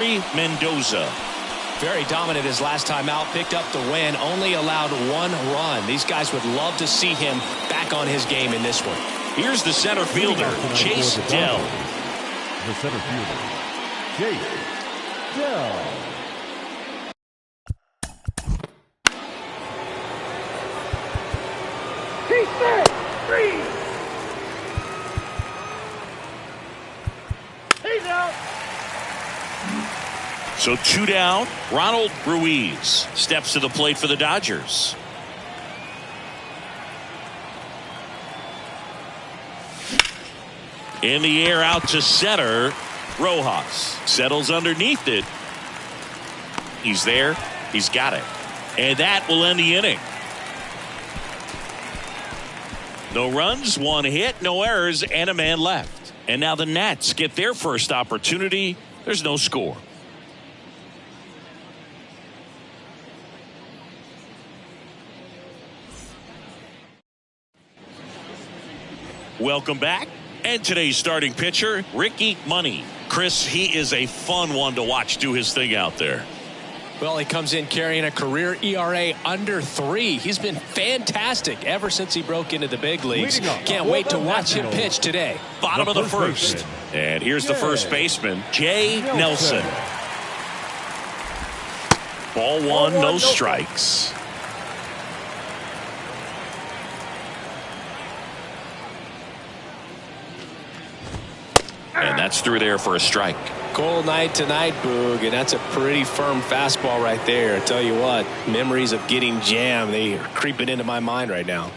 Mendoza. Very dominant his last time out, picked up the win, only allowed 1 run. These guys would love to see him back on his game in this one. Here's the center fielder, Chase Dell. The center fielder, Chase Dell. He's there. 3. He's out. So 2 down. Ronald Ruiz steps to the plate for the Dodgers. In the air out to center. Rojas settles underneath it. He's there. He's got it. And that will end the inning. No runs, 1 hit, no errors, and a man left. And now the Nats get their first opportunity. There's no score. Welcome back. And today's starting pitcher, Ricky Money. Chris, he is a fun one to watch do his thing out there. Well, he comes in carrying a career ERA under 3. He's been fantastic ever since he broke into the big leagues. Can't wait to watch him pitch today. Bottom of the first. And here's the first baseman, Jay Nelson. Ball 1, no strikes. And that's through there for a strike. Cold night tonight, Boog, and that's a pretty firm fastball right there. I tell you what, memories of getting jammed, they are creeping into my mind right now.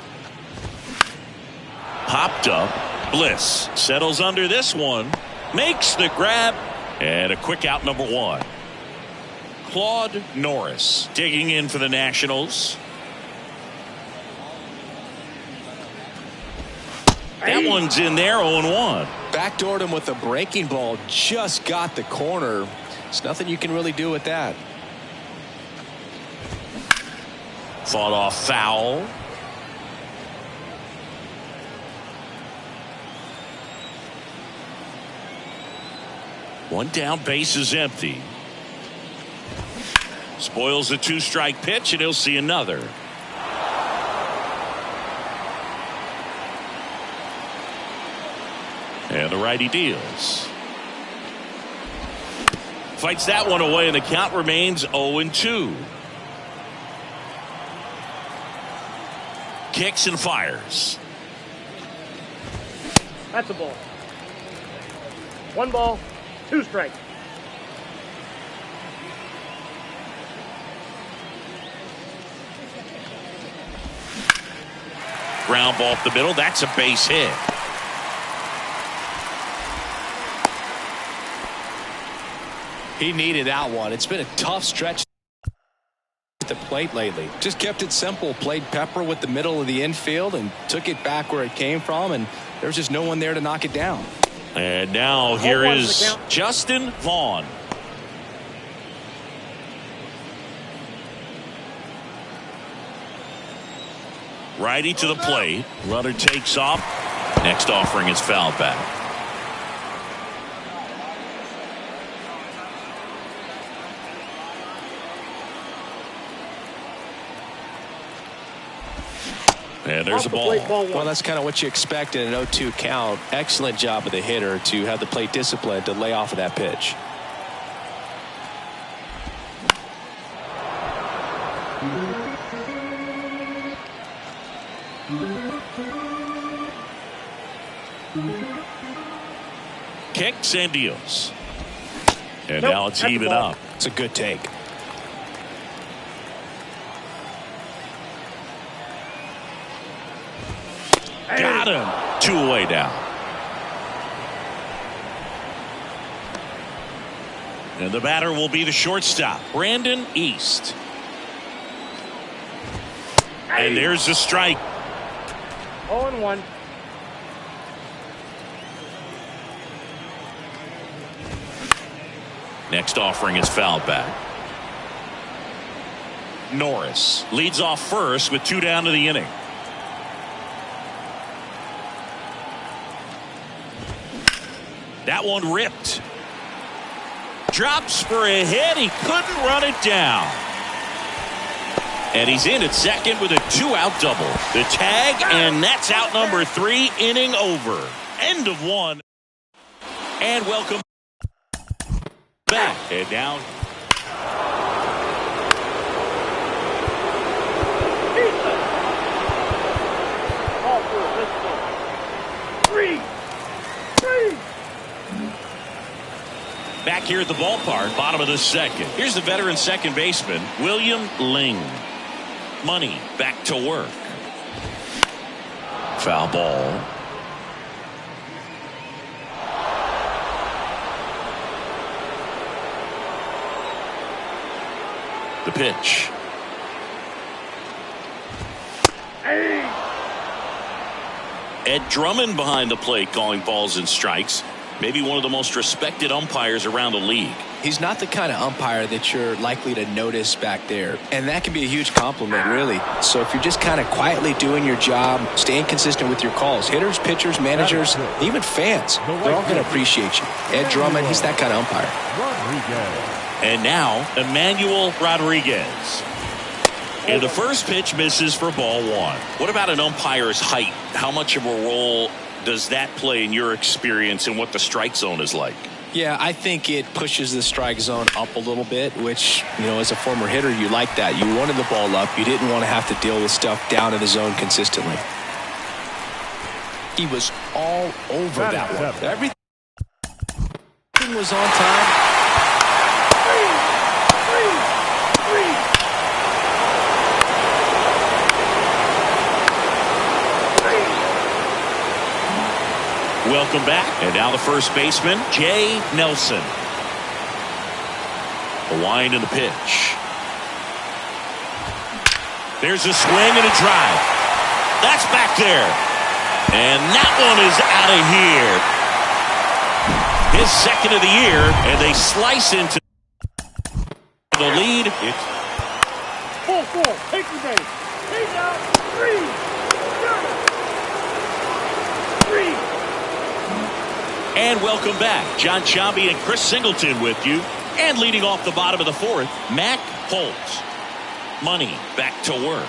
Popped up. Bliss settles under this one. Makes the grab. And a quick out, number 1. Claude Norris digging in for the Nationals. That one's in there, 0-1. Backdoored him with a breaking ball, just got the corner. There's nothing you can really do with that. Fought off foul. One down, base is empty. Spoils a 2-strike pitch, and he'll see another. And the righty deals. Fights that one away, and the count remains 0-2. Kicks and fires. That's a ball. 1 ball, 2 strikes. Ground ball up the middle. That's a base hit. He needed that one. It's been a tough stretch at the plate lately. Just kept it simple. Played pepper with the middle of the infield and took it back where it came from, and there's just no one there to knock it down. And now here is Justin Vaughn. Righty to the plate. Runner takes off. Next offering is fouled back. And there's a ball. Well, that's kind of what you expect in an 0-2 count. Excellent job of the hitter to have the plate discipline to lay off of that pitch. Kicks and deals. And now it's even up. It's a good take. Got him. 2 away now. And the batter will be the shortstop, Brandon East. And there's the strike. 0-1. Next offering is fouled back. Norris leads off first with 2 down to the inning. That one ripped. Drops for a hit. He couldn't run it down. And he's in at second with a 2-out double. The tag, and that's out number 3, inning over. End of 1. And welcome back. And now. Back here at the ballpark, bottom of the second. Here's the veteran second baseman, William Ling. Money back to work. Foul ball. The pitch. Ed Drummond behind the plate calling balls and strikes. Maybe one of the most respected umpires around the league. He's not the kind of umpire that you're likely to notice back there. And that can be a huge compliment, really. So if you're just kind of quietly doing your job, staying consistent with your calls, hitters, pitchers, managers, even fans, they're all going to appreciate you. Ed Drummond, he's that kind of umpire. And now, Emmanuel Rodriguez. And the first pitch misses for ball 1. What about an umpire's height? How much of a role does that play in your experience and what the strike zone is like? Yeah, I think it pushes the strike zone up a little bit, which, you know, as a former hitter, you like that. You wanted the ball up. You didn't want to have to deal with stuff down in the zone consistently. He was all over that one. Everything was on time. Welcome back. And now the first baseman, Jay Nelson. The wind and the pitch. There's a swing and a drive. That's back there. And that one is out of here. His second of the year, and they slice into the lead. It's 4-4. Take your base. Take out 3. 3. And welcome back. John Sciambi and Chris Singleton with you. And leading off the bottom of the 4th, Mac Holt. Money back to work.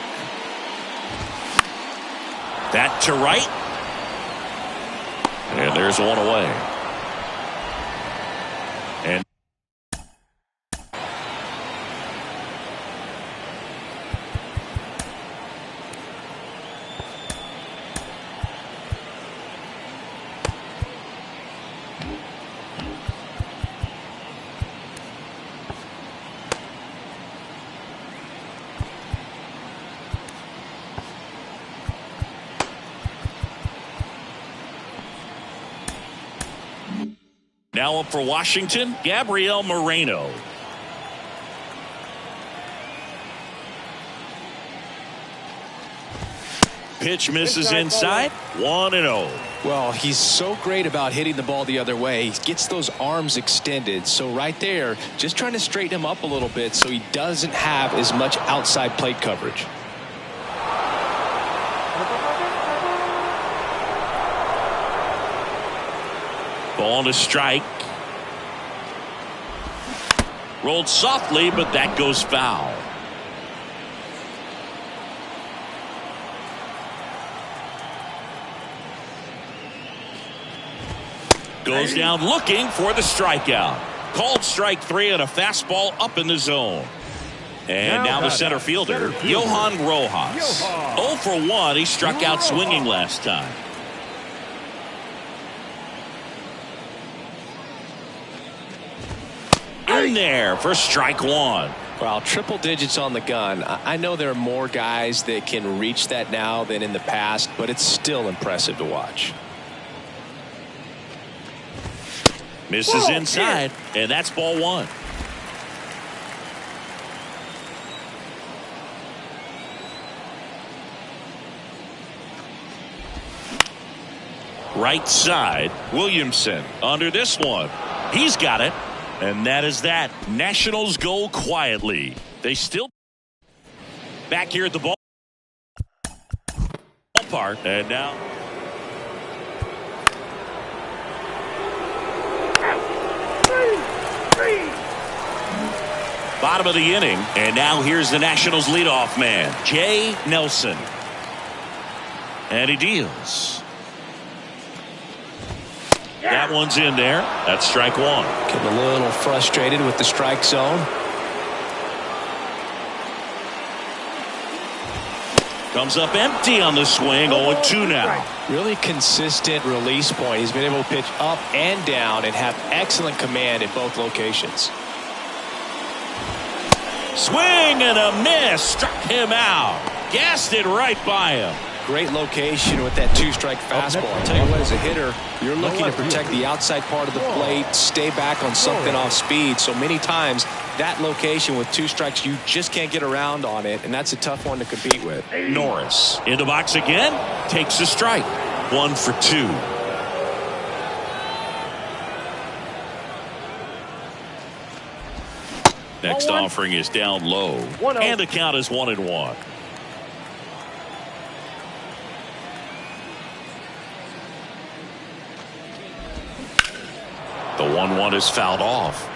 That to right. And there's one away. And now up for Washington, Gabriel Moreno. Pitch misses inside. 1-0. Well, he's so great about hitting the ball the other way. He gets those arms extended. So right there, just trying to straighten him up a little bit so he doesn't have as much outside plate coverage. Ball to strike. Rolled softly, but that goes foul. Goes down looking for the strikeout. Called strike 3 on a fastball up in the zone. And now the center fielder, Johan Rojas. 0 for 1. He struck out swinging last time. In there for strike 1. Well, triple digits on the gun. I know there are more guys that can reach that now than in the past, but it's still impressive to watch. Misses inside, and that's ball 1. Right side, Williamson under this one. He's got it. And that is that. Nationals go quietly. They still back here at the ballpark. And now Three. Bottom of the inning, and now here's the Nationals leadoff man, Jay Nelson. And he deals. That one's in there. That's strike one. Getting a little frustrated with the strike zone. Comes up empty on the swing. 0-2 now. Really consistent release point. He's been able to pitch up and down and have excellent command in both locations. Swing and a miss. Struck him out. Gassed it right by him. Great location with that two-strike fastball. I'll tell you what, as a hitter, you're looking to protect the outside part of the plate, stay back on something off speed. So many times, that location with two strikes, you just can't get around on it, and that's a tough one to compete with. Norris in the box again. Takes a strike. 1 for 2. Next offering is down low. And the count is 1-1. The 1-1 is fouled off.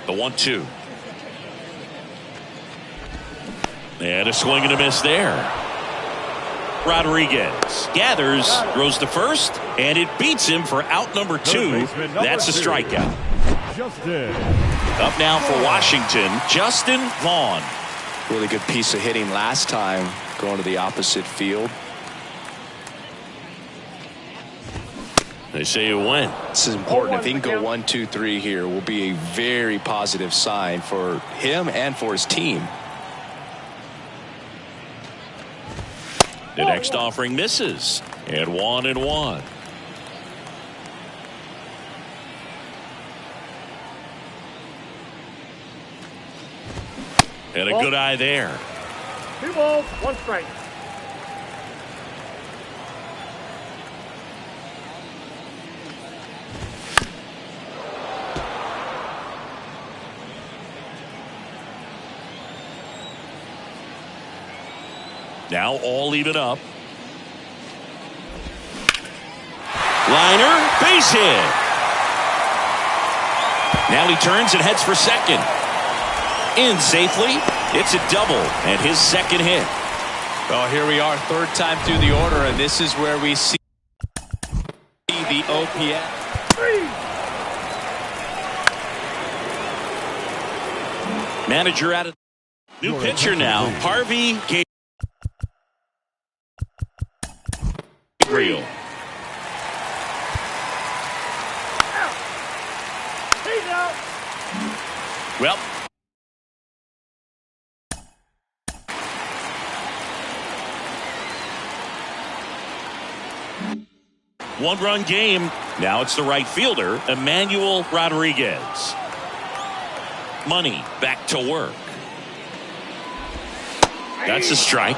The 1-2. And a swing and a miss there. Rodriguez gathers, throws to first, and it beats him for out number 2. That's a strikeout. Justin. Up now for Washington, Justin Vaughn. Really good piece of hitting last time, going to the opposite field. They say you win. This is important. If he can go 1, 2, 3 here, will be a very positive sign for him and for his team. The next offering misses. And 1-1. And a good eye there. 2 balls, 1 strike. Now all even up. Liner, base hit. Now he turns and heads for second. In safely. It's a double and his second hit. Well, here we are, third time through the order, and this is where we see the OPS. Manager out of new pitcher now, Harvey Gabriel. Well, one-run game. Now it's the right fielder, Emmanuel Rodriguez. Money back to work. That's a strike.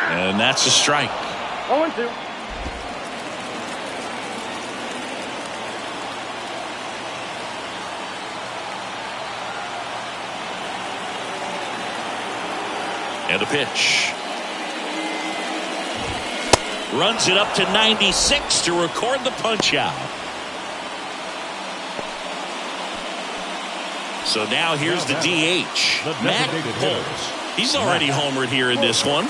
And that's a strike. 0-2. And a pitch. Runs it up to 96 to record the punch out. So now here's the DH, Matt Holtz. He's already homered here in this one.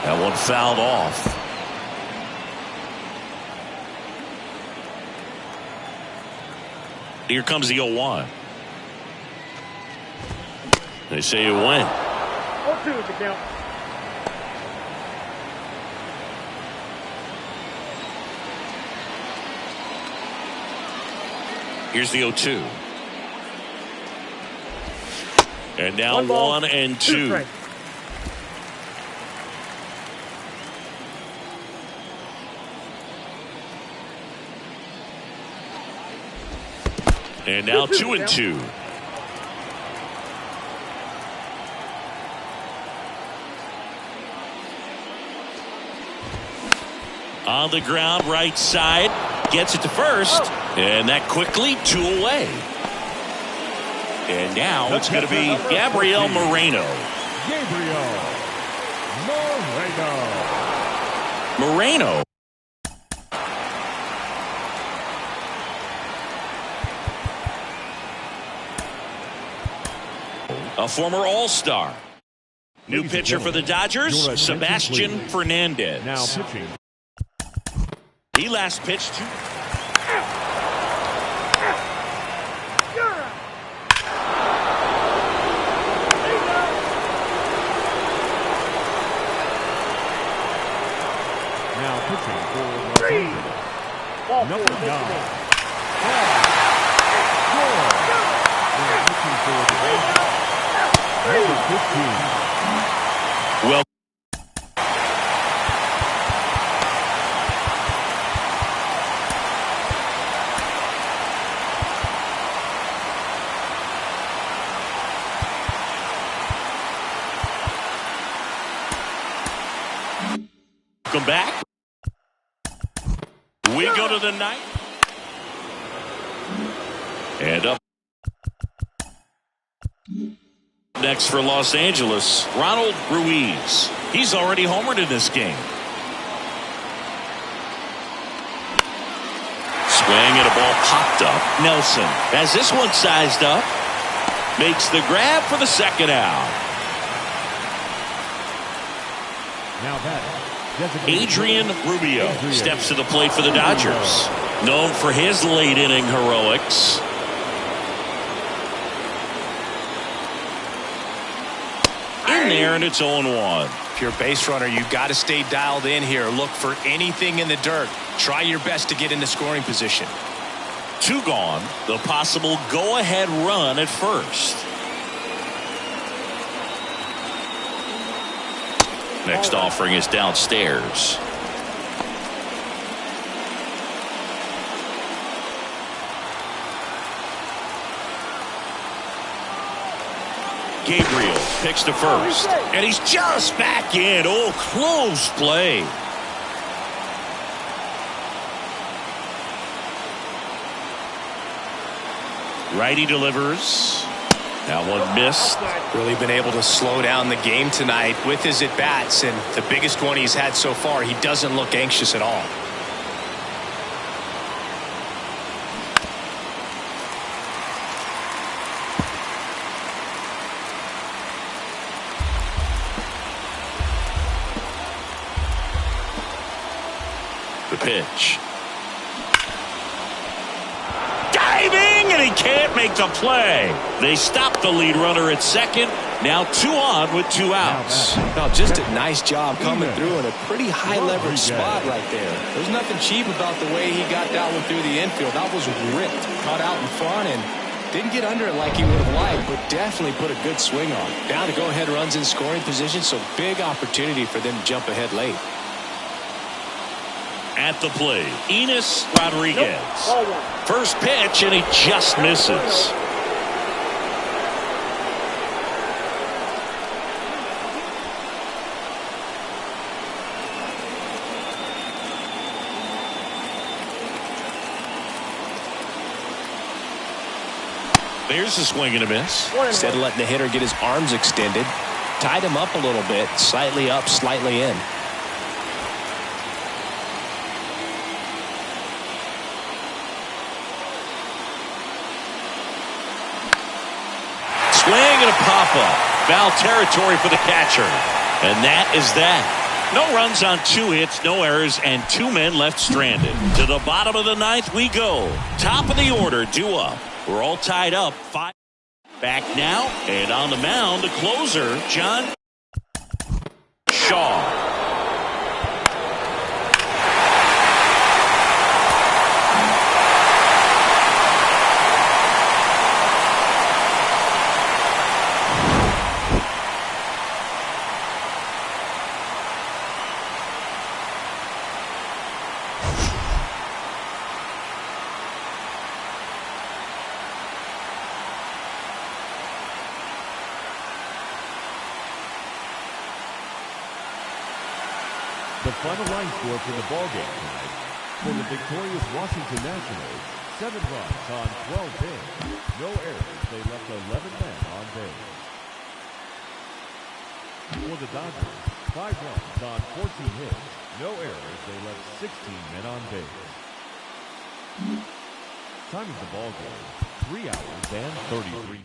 That one fouled off. Here comes the 0-1. They say you win. 0-2 is the count. Here's the 0-2. And now 1 and 2. And now 2 and 2. On the ground, right side. Gets it to first. And that quickly 2 away. And now it's going to be Gabriel Moreno. Gabriel Moreno. Moreno. A former All-Star. New pitcher for the Dodgers, Sebastian Fernandez. Now pitching. He last pitched to... Now pitching for Los Angeles. Number 9. Now pitching for the Dodgers. Number 15. Well, come back. We go to the ninth. And up. Next for Los Angeles, Ronald Ruiz. He's already homered in this game. Swing and a ball popped up. Nelson has this one sized up. Makes the grab for the second out. Now that Adrian Rubio steps to the plate for the Dodgers. Known for his late inning heroics. In there, and it's 0-1. If you're a base runner, you've got to stay dialed in here. Look for anything in the dirt. Try your best to get into scoring position. 2 gone. The possible go-ahead run at first. Next offering is downstairs. Gabriel picks to first, and he's just back in. Oh, close play. Righty delivers. That one missed. Really been able to slow down the game tonight with his at-bats, and the biggest one he's had so far, he doesn't look anxious at all. The pitch. Diving, and he can't make the play. They stop the lead runner at second. Now 2 on with 2 outs. No, just a nice job coming through in a pretty high leverage spot right there. There's nothing cheap about the way he got that one through the infield. That was ripped, caught out in front, and didn't get under it like he would have liked, but definitely put a good swing on. Down to go-ahead runs in scoring position, so big opportunity for them to jump ahead late. At the plate, Enos Rodriguez. First pitch, and he just misses. There's a swing and a miss. Instead of letting the hitter get his arms extended, tied him up a little bit, slightly up, slightly in. Swing and a pop-up. Foul territory for the catcher. And that is that. No runs on 2 hits, no errors, and 2 men left stranded. To the bottom of the 9th we go. Top of the order, due up. We're all tied up. 5 back now, and on the mound, the closer, John Shaw. The final line score for the ballgame tonight. For the victorious Washington Nationals, 7 runs on 12 hits. No errors. They left 11 men on base. For the Dodgers, 5 runs on 14 hits. No errors. They left 16 men on base. Time of the ballgame, 3 hours and 33.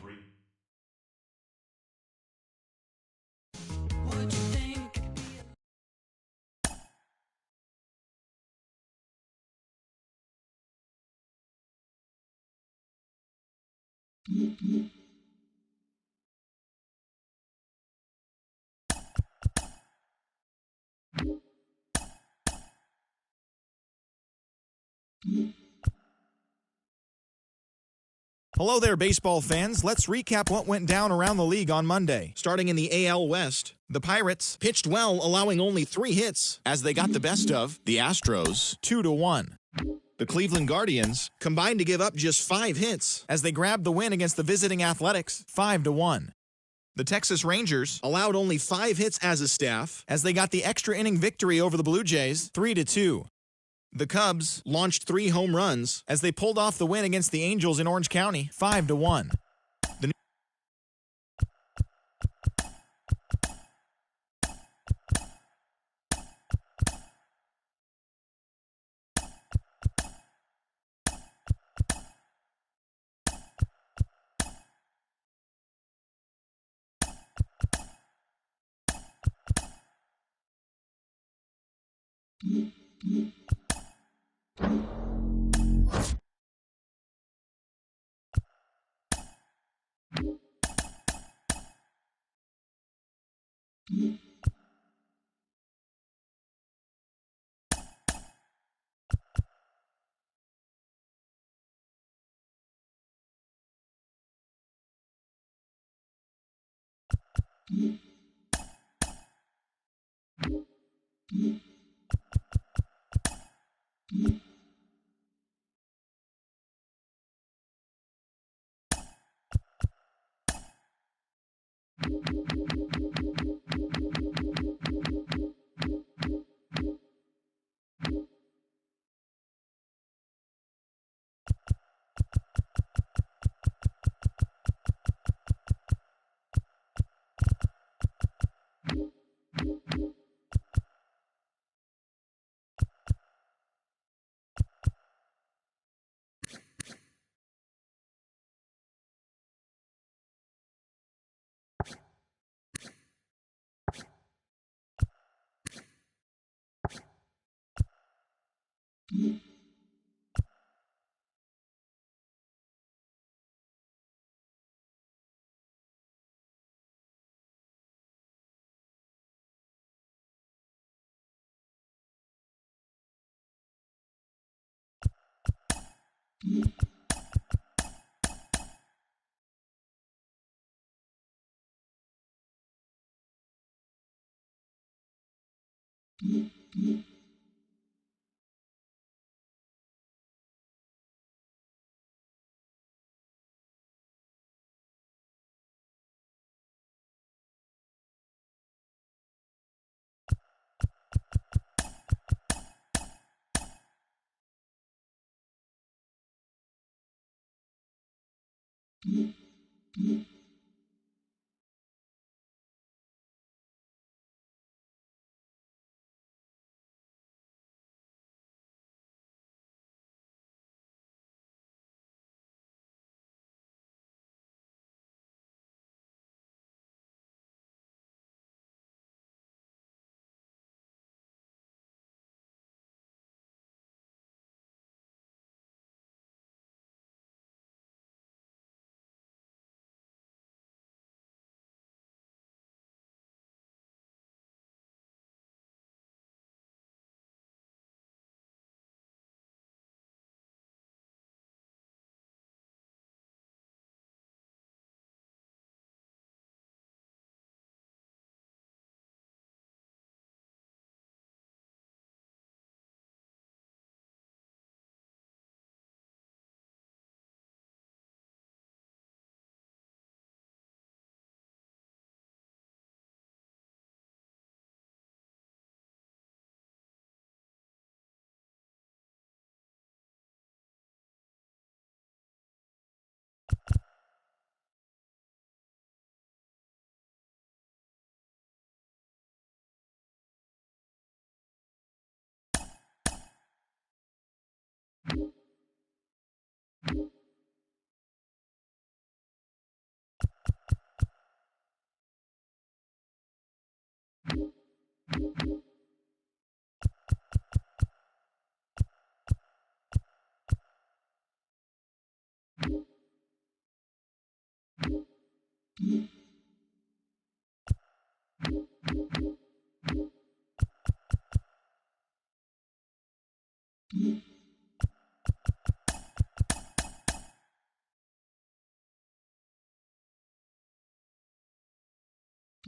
Hello there, baseball fans. Let's recap what went down around the league on Monday. Starting in the AL West, the Pirates pitched well, allowing only 3 hits as they got the best of the Astros 2-1. The Cleveland Guardians combined to give up just 5 hits as they grabbed the win against the visiting Athletics 5-1. The Texas Rangers allowed only 5 hits as a staff as they got the extra inning victory over the Blue Jays 3-2. The Cubs launched 3 home runs as they pulled off the win against the Angels in Orange County 5-1. The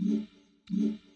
1.